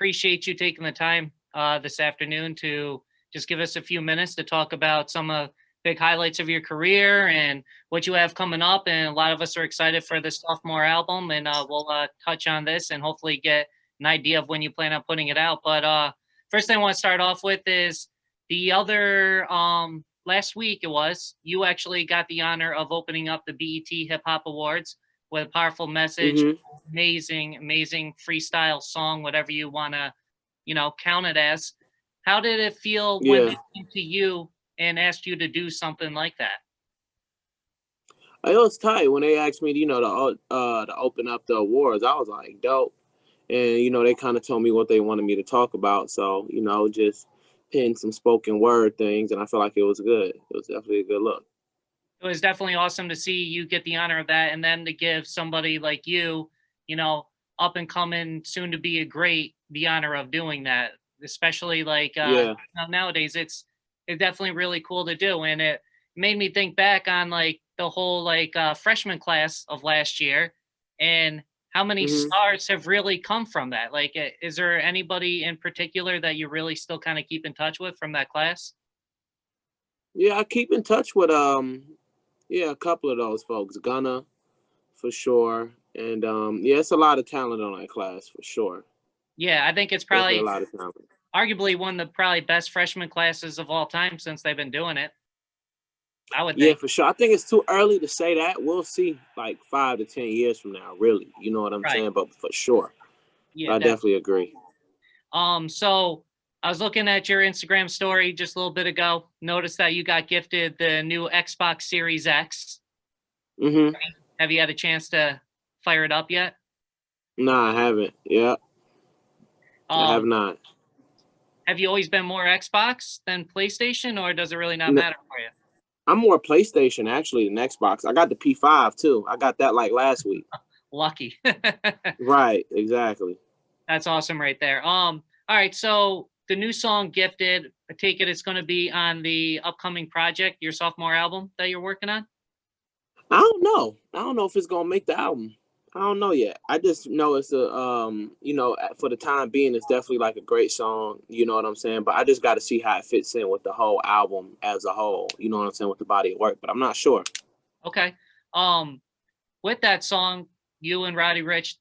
appreciate you taking the time this afternoon to just give us a few minutes to talk about some big highlights of your career and what you have coming up. And a lot of us are excited for the sophomore album, and we'll touch on this and hopefully get an idea of when you plan on putting it out. But first thing I want to start off with is the other last week you actually got the honor of opening up the BET Hip Hop Awards with a powerful message, Mm-hmm. amazing freestyle song, whatever you want to, count it as. How did it feel when Yeah. they came to you and asked you to do something like that? It was tight when they asked me, to open up the awards. I was like, dope. And, they kind of told me what they wanted me to talk about. So, just pin some spoken word things. And I feel like it was good. It was definitely a good look. It was definitely awesome to see you get the honor of that, and then to give somebody like you know, up and coming, soon to be a great, the honor of doing that. Especially like Yeah. nowadays, it's definitely really cool to do, and it made me think back on like the whole like freshman class of last year, and how many Hmm. stars have really come from that. Like, is there anybody in particular that you really still kind of keep in touch with from that class? Yeah, I keep in touch with, a couple of those folks. Gunna, for sure. And, yeah, it's a lot of talent on that class, for sure. Yeah, I think it's Definitely a probably lot of talent. arguably one of the probably best freshman classes of all time since they've been doing it, I would Yeah, think. for sure. I think it's too early to say that. We'll see like 5 to 10 years from now, really. You know what I'm Right. saying? But for sure. Yeah, I definitely. definitely agree. So I was looking at your Instagram story just a little bit ago. Noticed that you got gifted the new Xbox Series X. Hmm. Have you had a chance to fire it up yet? No, I haven't. Yeah, I have Um, not. have you always been more Xbox than PlayStation, or does it really not No, matter for you? I'm more PlayStation actually than Xbox. I got the P5 too. I got that like last week. Lucky. Right, exactly. That's awesome right there. All right, so the new song "Gifted," I take it it's going to be on the upcoming project, your sophomore album that you're working on. I don't know. I don't know if it's gonna make the album. I don't know yet. I just know it's for the time being, it's definitely like a great song. You know what I'm saying? But I just got to see how it fits in with the whole album as a whole. You know what I'm saying, with the body of work. But I'm not sure. Okay. Um, with that song, you and Roddy Rich,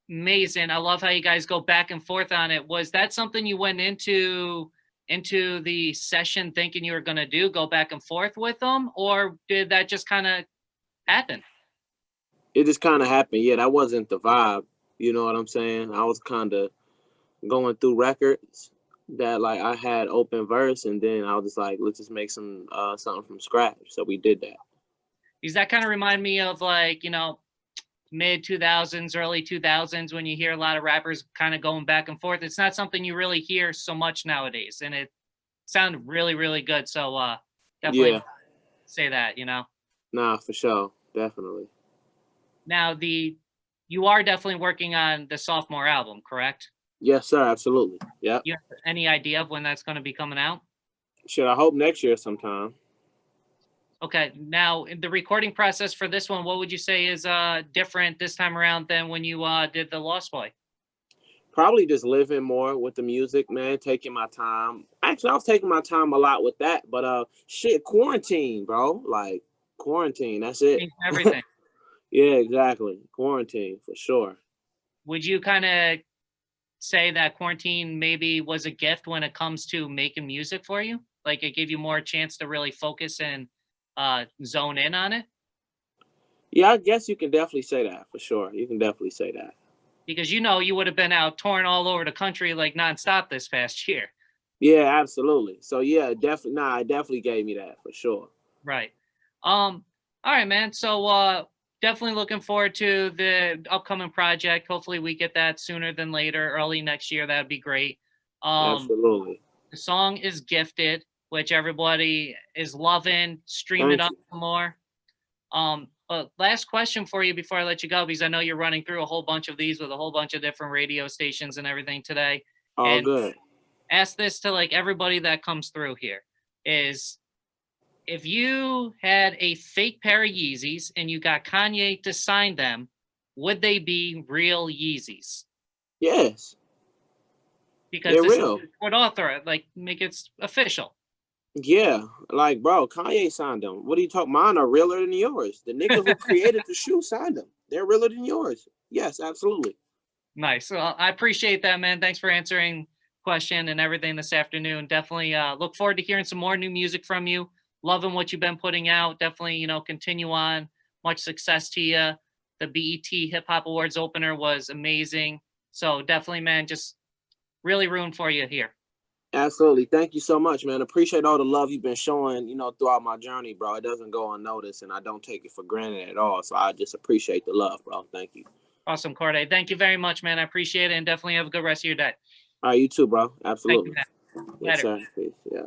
amazing. I love how you guys go back and forth on it. Was that something you went into the session thinking you were going to do, go back and forth with them, or did that just kind of happen? It just kind of happened. Yeah, that wasn't the vibe. You know what I'm saying? I was kind of going through records that like I had open verse, and then I was just like, let's just make some something from scratch. So we did that. Because that kind of remind me of like, mid 2000s, early 2000s, when you hear a lot of rappers kind of going back and forth. It's not something you really hear so much nowadays, and it sounded really, really good. So definitely Yeah, say that. nah, for sure, definitely. Now you are definitely working on the sophomore album, correct? Yes, sir, absolutely. Yep. You have any idea of when that's going to be coming out? Should I hope next year sometime? Okay. Now, in the recording process for this one, what would you say is different this time around than when you did the Lost Boy? Probably just living more with the music, man. Taking my time. Actually, I was taking my time a lot with that, but shit, quarantine, bro. Like quarantine. That's it. Changed everything. Yeah, exactly. Quarantine for sure. Would you kind of say that quarantine maybe was a gift when it comes to making music for you? Like it gave you more chance to really focus and zone in on it? Yeah, I guess you can definitely say that for sure. You can definitely say that. Because you would have been out touring all over the country like nonstop this past year. Yeah, absolutely. So yeah, definitely. Nah, it definitely gave me that for sure. Right. All right, man. So definitely looking forward to the upcoming project. Hopefully we get that sooner than later, early next year. That'd be great. Um, Absolutely. the song is Gifted, which everybody is loving. Stream it Thank up you. more. But last question for you before I let you go, because I know you're running through a whole bunch of these with a whole bunch of different radio stations and everything today. All And good. ask this to like everybody that comes through here is if you had a fake pair of Yeezys and you got Kanye to sign them, would they be real Yeezys? Yes. because They're this is real. what author, like, make it official. Yeah, like bro, Kanye signed them. What are you talking? Mine are realer than yours. The nigga who created the shoe signed them. They're realer than yours. Yes, absolutely. Nice. Well, I appreciate that, man. Thanks for answering question and everything this afternoon. Definitely look forward to hearing some more new music from you. Loving what you've been putting out. Definitely, continue on. Much success to you. The BET Hip Hop Awards opener was amazing. So definitely, man, just really rooting for you here. Absolutely. Thank you so much, man. Appreciate all the love you've been showing, throughout my journey, bro. It doesn't go unnoticed and I don't take it for granted at all. So I just appreciate the love, bro. Thank you. Awesome, Cordae. Thank you very much, man. I appreciate it, and definitely have a good rest of your day. All right, you too, bro. Thank you, Absolutely. man. Yes, Later. sir. Peace. Yeah.